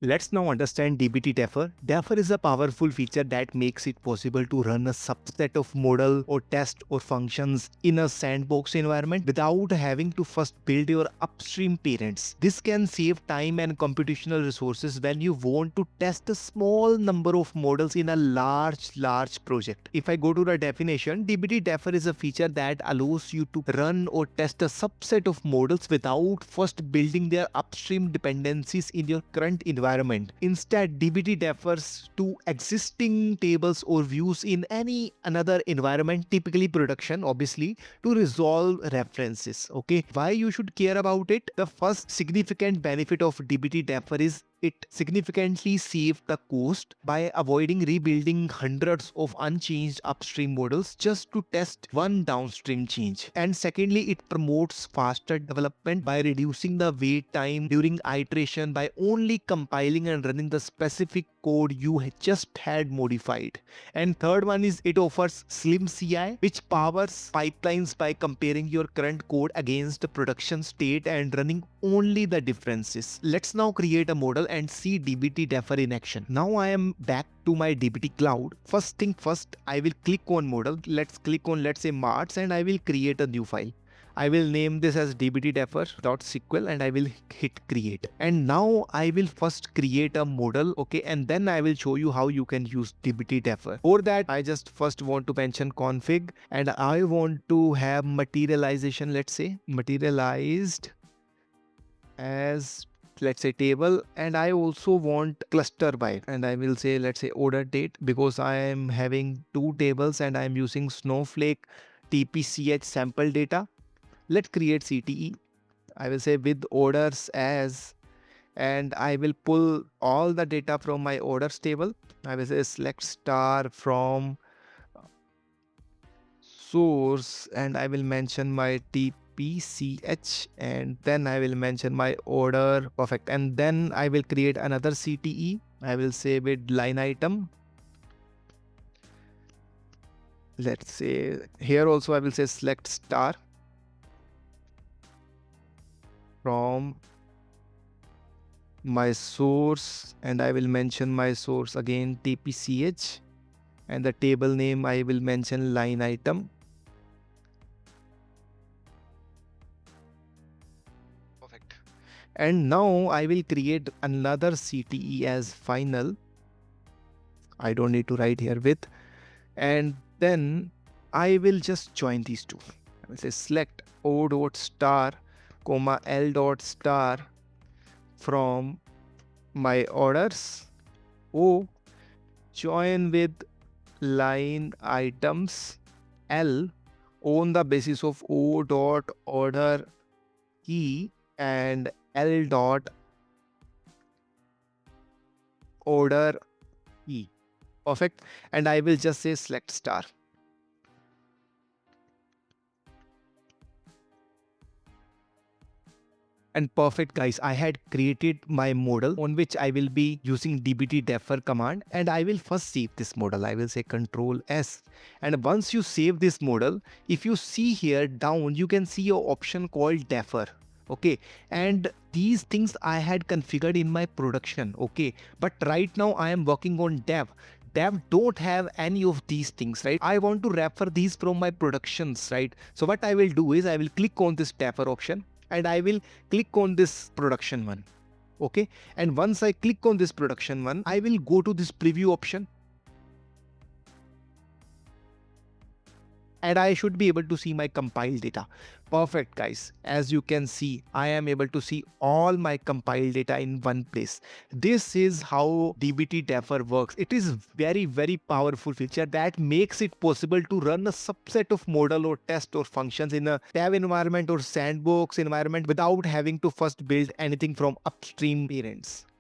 Let's now understand DBT Defer. Defer is a powerful feature that makes it possible to run a subset of model or test or functions in a sandbox environment without having to first build your upstream parents. This can save time and computational resources when you want to test a small number of models in a large project. If I go to the definition, DBT Defer is a feature that allows you to run or test a subset of models without first building their upstream dependencies in your current environment. Instead, DBT defers to existing tables or views in any another environment, typically production, obviously, to resolve references. Okay, why you should care about it? The first significant benefit of DBT defer is it significantly saved the cost by avoiding rebuilding hundreds of unchanged upstream models just to test one downstream change. And secondly, it promotes faster development by reducing the wait time during iteration by only compiling and running the specific code you just had modified. And third one is it offers Slim CI, which powers pipelines by comparing your current code against the production state and running only the differences. Let's now create a model and see DBT defer in action. Now I am back to my DBT cloud. First thing first, I will click on model. Let's click on, let's say, March, and I will create a new file. I will name this as dbtdefer.sql and I will hit create. And now I will first create a model, okay, and then I will show you how you can use dbt defer. For that, I just first want to mention config and I want to have materialization, let's say materialized as, let's say, table, and I also want cluster by, and I will say, let's say, order date, because I am having two tables and I am using Snowflake tpch sample data. Let's create CTE. I will say with orders as, and I will pull all the data from my orders table. I will say select star from source and I will mention my tpch and then I will mention my order. Perfect. And then I will create another CTE. I will say with line item. Let's say here also I will say select star from my source and I will mention my source again tpch and the table name I will mention line item. Perfect. And now I will create another CTE as final. I don't need to write here with, and then I will just join these two. I will say select o dot star comma l dot star from my orders o join with line items l on the basis of o dot order key and l dot order key. Perfect. And I will just say select star. And perfect, guys, I had created my model on which I will be using dbt defer command, and I will first save this model. I will say Control S. And once you save this model, if you see here down, you can see your option called defer. Okay, and these things I had configured in my production. Okay, but right now I am working on dev don't have any of these things, right? I want to refer these from my productions, right? So what I will do is I will click on this defer option and I will click on this production one. Okay, and once I click on this production one, I will go to this preview option and I should be able to see my compiled data. Perfect, guys. As you can see, I am able to see all my compiled data in one place. This is how dbt defer works. It is very powerful feature that makes it possible to run a subset of model or test or functions in a dev environment or sandbox environment without having to first build anything from upstream parents.